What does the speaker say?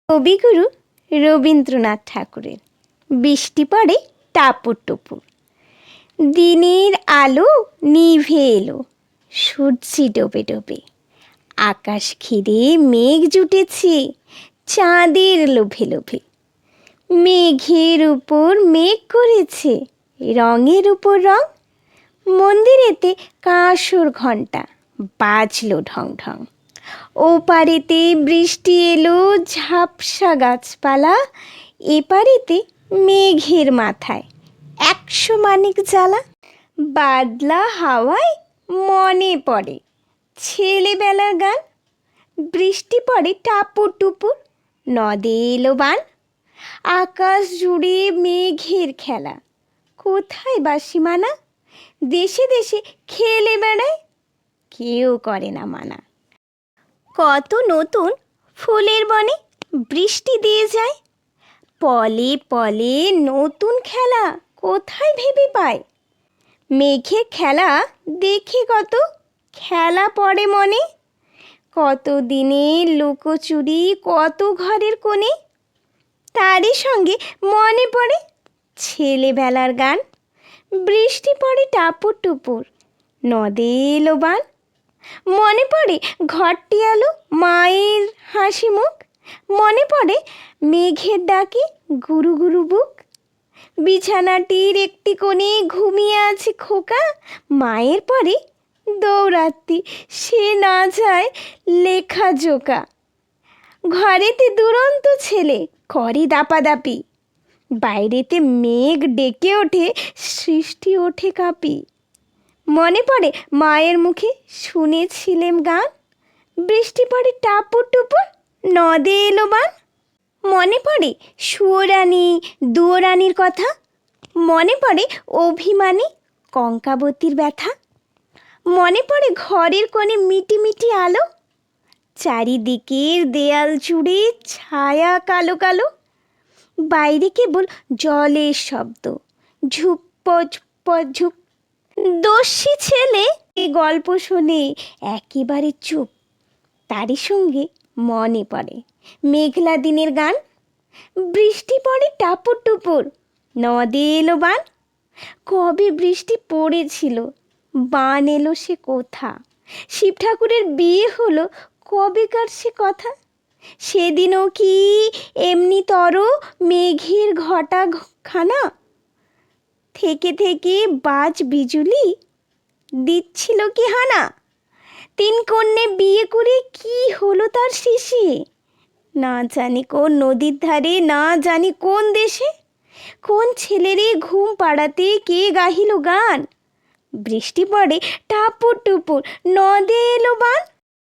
কবিগুরু রবীন্দ্রনাথ ঠাকুরের। বৃষ্টি পড়ে টাপুর টুপুর, দিনের আলো নিভে এলো, সূর্যি ডোবে ডোবে, আকাশ ঘিরে মেঘ জুটেছে চাঁদের লোভে লোভে। মেঘের উপর মেঘ করেছে রঙের উপর রং, মন্দিরেতে কাঁসর ঘণ্টা বাজলো ঢং ঢং। ও পারেতে বৃষ্টি এলো ঝাপসা গাছপালা, এ পারেতে মেঘের মাথায় 100 মানিক জ্বালা। বাদলা হাওয়ায় মনে পড়ে ছেলেবেলার গান, বৃষ্টি পড়ে টাপুর টুপুর, নদে এলো বান। আকাশ জুড়ে মেঘের খেলা, কোথায় বাসিমানা, দেশে দেশে খেলে বেড়ায়, কেউ করে না মানা। কত নতুন ফুলের বনে বৃষ্টি দিয়ে যায়, পলে পলে নতুন খেলা কোথায় ভেবে পায়। মেঘের খেলা দেখে কত খেলা পড়ে মনে, কত দিনে লুকোচুরি কত ঘরের কোণে, তারই সঙ্গে মনে পড়ে ছেলেবেলার গান। বৃষ্টি পড়ে টাপুর টুপুর, নদে এলো বান। মনে পড়ে ঘরটি আলো মায়ের হাসি মুখ, মনে পড়ে মেঘের ডাকে গুরু গুরু বুক। বিছানাটির একটি কোণে ঘুমিয়ে আছে খোকা, মায়ের পরে দৌড়াতি সে না যায় লেখা জোকা। ঘরেতে দুরন্ত ছেলে করে দাপাদাপি, বাইরেতে মেঘ ডেকে ওঠে সৃষ্টি ওঠে কাঁপি। মনে পড়ে মায়ের মুখে শুনেছিলেম গান, বৃষ্টি পড়ে টাপুর টুপুর, নদে এলো বান। মনে পড়ে সুয়োরানী দুয়োরানীর কথা, মনে পড়ে অভিমানী কঙ্কাবতীর ব্যথা। মনে পড়ে ঘরের কোণে মিটি মিটি আলো, চারিদিকের দেয়াল জুড়ে ছায়া কালো কালো। বাইরে কেবল জলের শব্দ, ঝুপ্প ঝুপ্প ঝুপ। দস্যি ছেলে এই গল্প শুনে একেবারে চুপ, তারই সঙ্গে মনে পড়ে মেঘলা দিনের গান। বৃষ্টি পড়ে টাপুর টুপুর, নদে এলো বান। কবে বৃষ্টি পড়েছিল, বান এলো সে কোথা, শিব ঠাকুরের বিয়ে হলো কবেকার সে কথা। সেদিনও কি এমনি তর মেঘের ঘটা খানা, থেকে থেকে বাজ বিজুলি দিচ্ছিল কি হানা। 3 কন্যে বিয়ে করে কি হলো তার শেষে, না জানি কোন নদীর ধারে, না জানি কোন দেশে। কোন ছেলেরে ঘুম পাড়াতে কে গাহিল গান, বৃষ্টি পড়ে টাপুর টুপুর, নদে এলো বান।